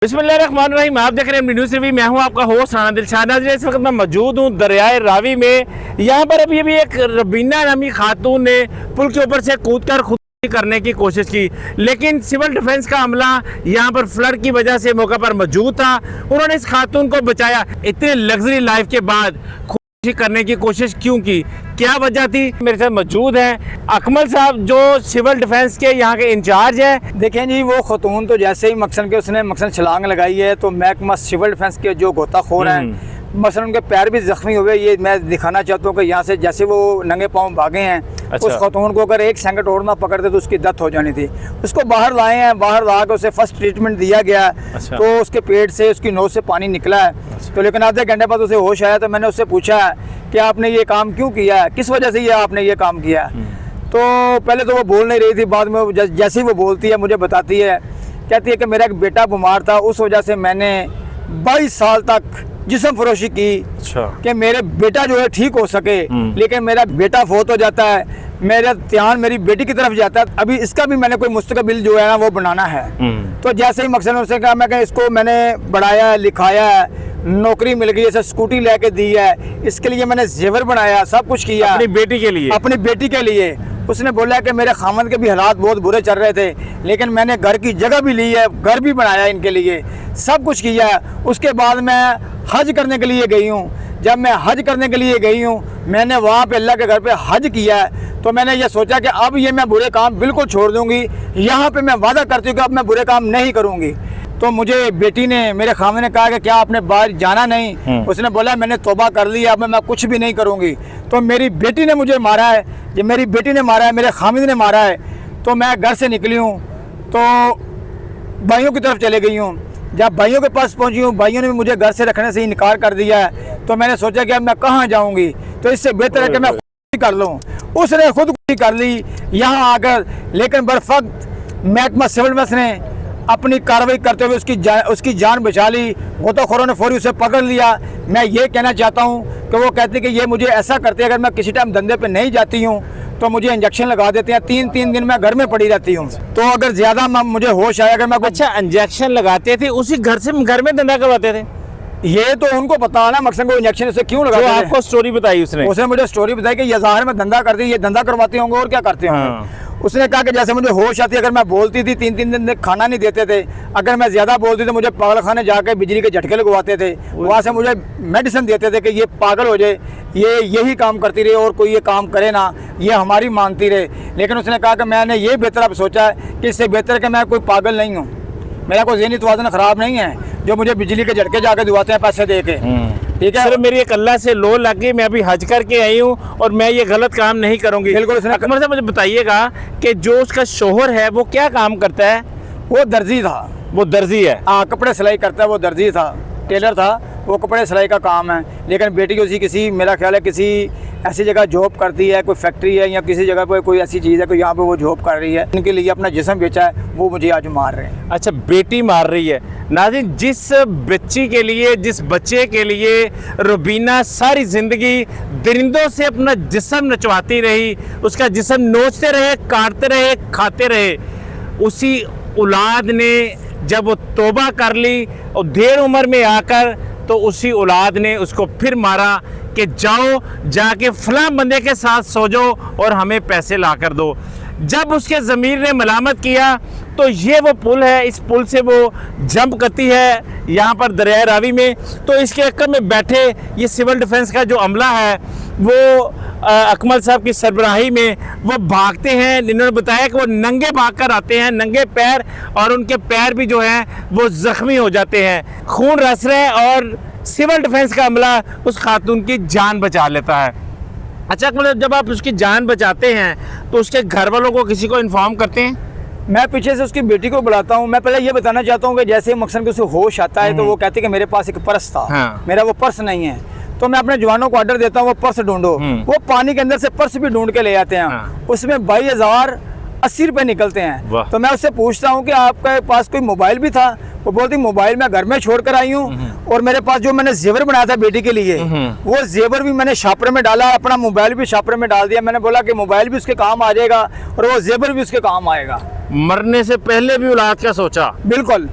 बिस्मिल्लाहिर्रहमानिर्रहीम। आप देख रहे हैं न्यूज़ टीवी। मैं हूं आपका होस्ट राना दिलशाद। नाज़रीन, इस वक्त मैं मौजूद हूं दरियाए रावी में। यहां पर अभी एक रबीना नामी खातून ने पुल के ऊपर से कूदकर खुदकुशी करने की कोशिश की, लेकिन सिविल डिफेंस का अमला यहां पर फ्लड की वजह से मौके पर मौजूद था। उन्होंने इस खातून को बचाया। इतने लग्जरी लाइफ के बाद करने की कोशिश क्यों की, क्या वजह थी? मेरे साथ मौजूद हैं अकमल साहब, जो सिविल डिफेंस के यहाँ के इंचार्ज है। देखें जी, वो खतून तो जैसे ही मकसन के उसने मकसन छलांग लगाई है तो महकमा सिविल डिफेंस के जो गोताखोर हैं, मसलन उनके पैर भी जख्मी हुए। ये मैं दिखाना चाहता हूँ कि यहाँ से जैसे वो नंगे पाँव भागे हैं, अच्छा। उस खतून को अगर एक सेकंड और ना पकड़ते तो उसकी डेथ हो जानी थी। उसको बाहर लाए हैं, बाहर ला के उसे फर्स्ट ट्रीटमेंट दिया गया। अच्छा। तो उसके पेट से, उसकी नोज से पानी निकला है। अच्छा। तो लेकिन आधे घंटे बाद उसे होश आया तो मैंने उससे पूछा कि आपने ये काम क्यों किया है, किस वजह से ये आपने ये काम किया है। तो पहले तो वो बोल नहीं रही थी, बाद में जैसे ही वो बोलती है मुझे बताती है, कहती है कि मेरा एक बेटा बीमार था, उस वजह से मैंने 22 साल तक जिस्म फरोशी की। अच्छा। कि मेरे बेटा जो है ठीक हो सके, लेकिन मेरा बेटा फौत हो जाता है, मेरा ध्यान मेरी बेटी की तरफ जाता है। अभी इसका भी मैंने कोई मुस्तकबिल जो है ना वो बनाना है। तो जैसे ही मकसद ने उससे कहा, मैं इसको मैंने बढ़ाया, लिखाया है, नौकरी मिल गई, ऐसे स्कूटी लेके दी है, इसके लिए मैंने जेवर बनाया, सब कुछ किया अपनी बेटी के लिए। अपनी बेटी के लिए। उसने बोला कि मेरे खामन के भी हालात बहुत बुरे चल रहे थे, लेकिन मैंने घर की जगह भी ली है, घर भी बनाया इनके लिए, सब कुछ किया है। उसके बाद मैं हज करने के लिए गई हूँ। जब मैं हज करने के लिए गई हूँ, मैंने वहाँ पे अल्लाह के घर पे हज किया है। तो मैंने ये सोचा कि अब ये मैं बुरे काम बिल्कुल छोड़ दूँगी। यहाँ पे मैं वादा करती हूँ कि अब मैं बुरे काम नहीं करूँगी। तो मुझे बेटी ने, मेरे खामन ने कहा कि क्या आपने बाहर जाना नहीं? उसने बोला मैंने तौबा कर ली, अब मैं कुछ भी नहीं करूँगी। तो मेरी बेटी ने मुझे मारा है, ये मेरी बेटी ने मारा है, मेरे खामिद ने मारा है। तो मैं घर से निकली हूँ तो भाइयों की तरफ चले गई हूँ। जब भाइयों के पास पहुँची हूँ, भाइयों ने भी मुझे घर से रखने से इनकार कर दिया है। तो मैंने सोचा कि अब मैं कहाँ जाऊँगी, तो इससे बेहतर है कि मैं खुद ही कर लूँ। उसने खुदकुशी कर ली यहाँ आकर, लेकिन बरफक्त महकमा सिविल डिफेंस ने अपनी कार्रवाई करते हुए उसकी जान बचा ली। गोताखोरों ने फौरी उसे पकड़ लिया। मैं ये कहना चाहता हूँ कि वो कहते कि ये मुझे ऐसा करते, अगर मैं किसी टाइम धंधे पे नहीं जाती हूँ तो मुझे इंजेक्शन लगा देते हैं। 3-3 दिन मैं घर में पड़ी रहती हूँ। तो अगर ज़्यादा मुझे होश आया, अगर मैं अच्छा, इंजेक्शन लगाते थे उसी घर में धंधा करवाते थे? ये तो उनको पता है ना मकसद को इंजेक्शन उसे क्यों लगाते थे। आपको स्टोरी बताई उसने मुझे स्टोरी बताई कि ये ज़ाहिर में धंधा करती है, ये धंधा करवाते होंगे और क्या करते होंगे। उसने कहा कि जैसे मुझे होश आती, अगर मैं बोलती थी 3-3 दिन खाना नहीं देते थे, अगर मैं ज़्यादा बोलती तो मुझे पागलखाने जाकर बिजली के झटके लगवाते थे, वहाँ से मुझे मेडिसिन देते थे कि ये पागल हो जाए, ये यही काम करती रहे और कोई ये काम करे ना, ये हमारी मानती रहे। लेकिन उसने कहा कि मैंने ये बेहतर अब सोचा है कि इससे बेहतर है कि मैं कोई पागल नहीं हूँ, मेरा कोई ज़हनी तवाज़ुन ख़राब नहीं है जो मुझे बिजली के झटके जाकर दिवाते हैं पैसे दे के। ठीक है, सर मेरी एक अल्लाह से लो लग गई, मैं अभी हज करके आई हूँ और मैं ये गलत काम नहीं करूँगी। बिल्कुल। अकमल साहब मुझे बताइएगा कि जो उसका शोहर है वो क्या काम करता है? वो दर्जी था। वो दर्जी है? हाँ, कपड़े सिलाई करता है। वो दर्जी था, टेलर था, वो कपड़े सिलाई का काम है। लेकिन बेटी उसी किसी, मेरा ख्याल है किसी ऐसी जगह जॉब करती है, कोई फैक्ट्री है या किसी जगह पर कोई ऐसी चीज़ है कि यहाँ पे वो जॉब कर रही है। उनके लिए अपना जिस्म बेचा है, वो मुझे आज मार रहे हैं। अच्छा, बेटी मार रही है। नाज़रीन, जिस बच्ची के लिए, जिस बच्चे के लिए रुबीना सारी ज़िंदगी दरिंदों से अपना जिस्म नचवाती रही, उसका जिस्म नोचते रहे, काटते रहे, खाते रहे, उसी औलाद ने जब वो तौबा कर ली और देर उम्र में आकर, तो उसी औलाद ने उसको फिर मारा कि जाओ जाके फलां बंदे के साथ सो जाओ और हमें पैसे ला कर दो। जब उसके ज़मीर ने मलामत किया तो ये वो पुल है, इस पुल से वो जंप करती है यहाँ पर दरिया रावी में। तो इसके अक्कर में बैठे ये सिविल डिफेंस का जो अमला है वो अकमल साहब की सरबराही में वो भागते हैं। इन्होंने बताया कि वो नंगे भाग कर आते हैं, नंगे पैर, और उनके पैर भी जो हैं वो ज़ख्मी हो जाते हैं, खून रस रहे हैं, और सिविल डिफेंस का अमला उस खातून की जान बचा लेता है। अच्छा, मतलब जब आप उसकी जान बचाते हैं तो उसके घर वालों को, किसी को इन्फॉर्म करते हैं? मैं पीछे से उसकी बेटी को बुलाता हूँ। मैं पहले ये बताना चाहता हूँ कि जैसे मकसद को उसे होश आता है तो वो कहती है कि मेरे पास एक पर्स था। हाँ। मेरा वो पर्स नहीं है। तो मैं अपने जवानों को ऑर्डर देता हूँ वो पर्स ढूंढो। वो पानी के अंदर से पर्स भी ढूंढ के ले आते हैं। हाँ। उसमें 22,080 रुपये निकलते हैं। तो मैं उससे पूछता हूँ कि आपके पास कोई मोबाइल भी था? वो बोलती मोबाइल मैं घर में छोड़ कर आई हूँ, और मेरे पास जो मैंने जेवर बनाया था बेटी के लिए, वो जेवर भी मैंने शापरे में डाला, अपना मोबाइल भी शापरे में डाल दिया। मैंने बोला कि मोबाइल भी उसके काम आ जाएगा और वो जेवर भी उसके काम आएगा। मरने से पहले भी औलाद का सोचा। बिल्कुल।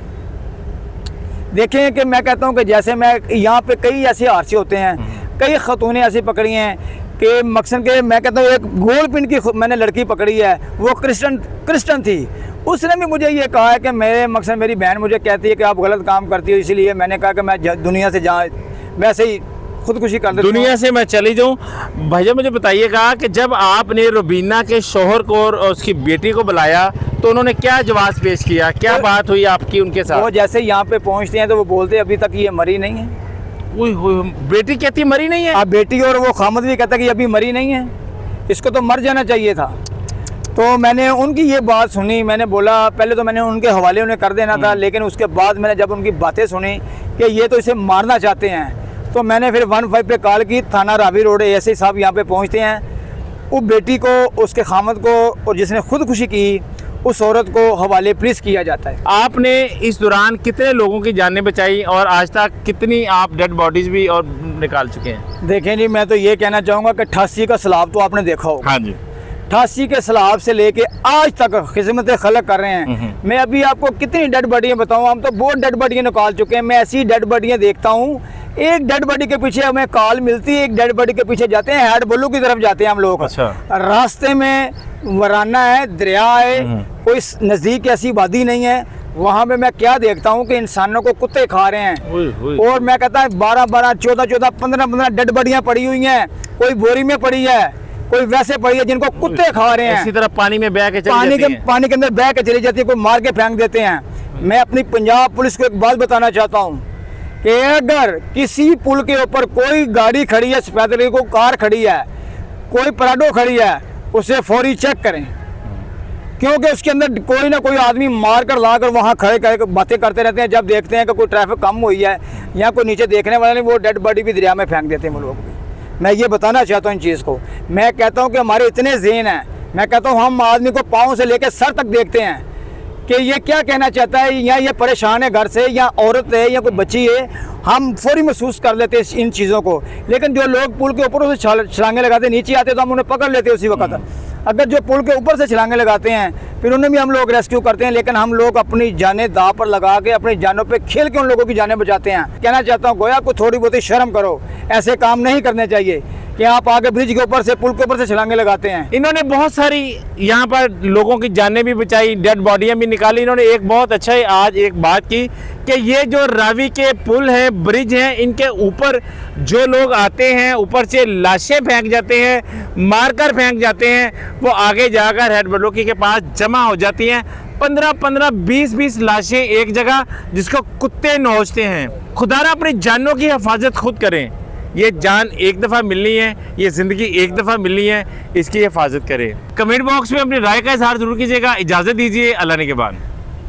देखें कि मैं कहता हूँ कि जैसे मैं यहाँ पे कई ऐसे हादसे होते हैं, कई खतूनें ऐसी पकड़ी हैं कि मकसद के मैं कहता हूँ एक गोल पिंड की मैंने लड़की पकड़ी है, वो क्रिश्चियन थी। उसने भी मुझे ये कहा है कि मेरे मकसद मेरी बहन मुझे कहती है कि आप गलत काम करती हो, इसलिए मैंने कहा कि मैं दुनिया से जहाँ वैसे ही खुदकुशी कर देता हूँ, दुनिया से मैं चली जाऊं। भैया मुझे बताइएगा कि जब आपने रुबीना के शोहर को और उसकी बेटी को बुलाया तो उन्होंने क्या जवाब पेश किया, क्या बात हुई आपकी उनके साथ? वो जैसे यहाँ पे पहुँचते हैं तो वो बोलते अभी तक ये मरी नहीं है। बेटी कहती मरी नहीं है? आप बेटी और वो खामद भी कहता कि अभी मरी नहीं है, इसको तो मर जाना चाहिए था। तो मैंने उनकी ये बात सुनी, मैंने बोला पहले तो मैंने उनके हवाले उन्हें कर देना था, लेकिन उसके बाद मैंने जब उनकी बातें सुनी कि ये तो इसे मारना चाहते हैं, तो मैंने फिर 15 पे कॉल की, थाना रावी रोड एएसआई साहब यहाँ पे पहुँचते हैं। वो बेटी को, उसके खामद को और जिसने खुदकुशी की उस औरत को हवाले पुलिस किया जाता है। आपने इस दौरान कितने लोगों की जानें बचाई और आज तक कितनी आप डेड बॉडीज भी और निकाल चुके हैं? देखें जी, मैं तो ये कहना चाहूँगा कि 88 का सैलाब तो आपने देखा होगा। हाँ जी। 88 के सैलाब से लेके आज तक खिदमत खलक कर रहे हैं। मैं अभी आपको कितनी डेड बॉडियाँ बताऊँ, हम तो बहुत डेड बॉडियाँ निकाल चुके हैं। मैं ऐसी डेड बॉडियाँ देखता हूँ, एक डेड बॉडी के पीछे हमें कॉल मिलती है, एक डेड बॉडी के पीछे जाते हैं, हेड बोलू की तरफ जाते हैं हम लोग। अच्छा। रास्ते में वराना है, दरिया है, कोई नज़दीक ऐसी वादी नहीं है, वहाँ पे मैं क्या देखता हूँ कि इंसानों को कुत्ते खा रहे हैं। और मैं कहता हूँ 12-12, 14-14, 15-15 डेड बॉडियाँ पड़ी हुई हैं, कोई बोरी में पड़ी है, कोई वैसे पड़ी है जिनको कुत्ते खा रहे हैं। इसी तरह पानी में बह के पानी के अंदर बह के चली जाती है, कोई मार के फेंक देते हैं। मैं अपनी पंजाब पुलिस को एक बात बताना चाहता हूँ कि अगर किसी पुल के ऊपर कोई गाड़ी खड़ी है, सफेद रंग की कार खड़ी है, कोई पराडो खड़ी है, उसे फौरी चेक करें, क्योंकि उसके अंदर कोई ना कोई आदमी मार कर ला कर वहाँ खड़े कर बातें करते रहते हैं। जब देखते हैं कि कोई ट्रैफिक कम हुई है या कोई नीचे देखने वाला नहीं, वो डेड बॉडी भी दरिया में फेंक देते हैं वो लोग भी। मैं ये बताना चाहता हूँ इन चीज़ को। मैं कहता हूँ कि हमारे इतने ज़हन हैं, मैं कहता हूँ हम आदमी को पाँव से लेकर सर तक देखते हैं कि ये क्या कहना चाहता है, या ये परेशान है घर से, या औरत है, या कोई बच्ची है, हम फौरी महसूस कर लेते हैं इन चीज़ों को। लेकिन जो लोग पुल के ऊपर से छलांगे लगाते, नीचे आते तो हम उन्हें पकड़ लेते उसी वक्त। अगर जो पुल के ऊपर से छलांगे लगाते हैं फिर उन्हें भी हम लोग रेस्क्यू करते हैं, लेकिन हम लोग अपनी जानें दांव पर लगा के अपनी जानों पे खेल के उन लोगों की जानें बचाते हैं। कहना चाहता हूँ गोया को थोड़ी बहुत शर्म करो, ऐसे काम नहीं करने चाहिए कि आप आगे ब्रिज के ऊपर से, पुल के ऊपर से छलांगे लगाते हैं। इन्होंने बहुत सारी यहाँ पर लोगों की जानें भी बचाई, डेड बॉडियाँ भी निकाली। इन्होंने एक बहुत अच्छा ही आज एक बात की कि ये जो रावी के पुल हैं, ब्रिज हैं, इनके ऊपर जो लोग आते हैं ऊपर से लाशें फेंक जाते हैं, मारकर फेंक जाते हैं, वो आगे जाकर हेड बलोकी के पास जमा हो जाती हैं। 15-15, 20-20 लाशें एक जगह, जिसको कुत्ते नोचते हैं। खुदारा अपनी जानों की हिफाजत खुद करें। ये जान एक दफ़ा मिलनी है, ये ज़िंदगी एक दफ़ा मिलनी है, इसकी हिफाजत करें। कमेंट बॉक्स में अपनी राय का इजहार जरूर कीजिएगा। इजाज़त दीजिए, अल्लाह ने के बाद।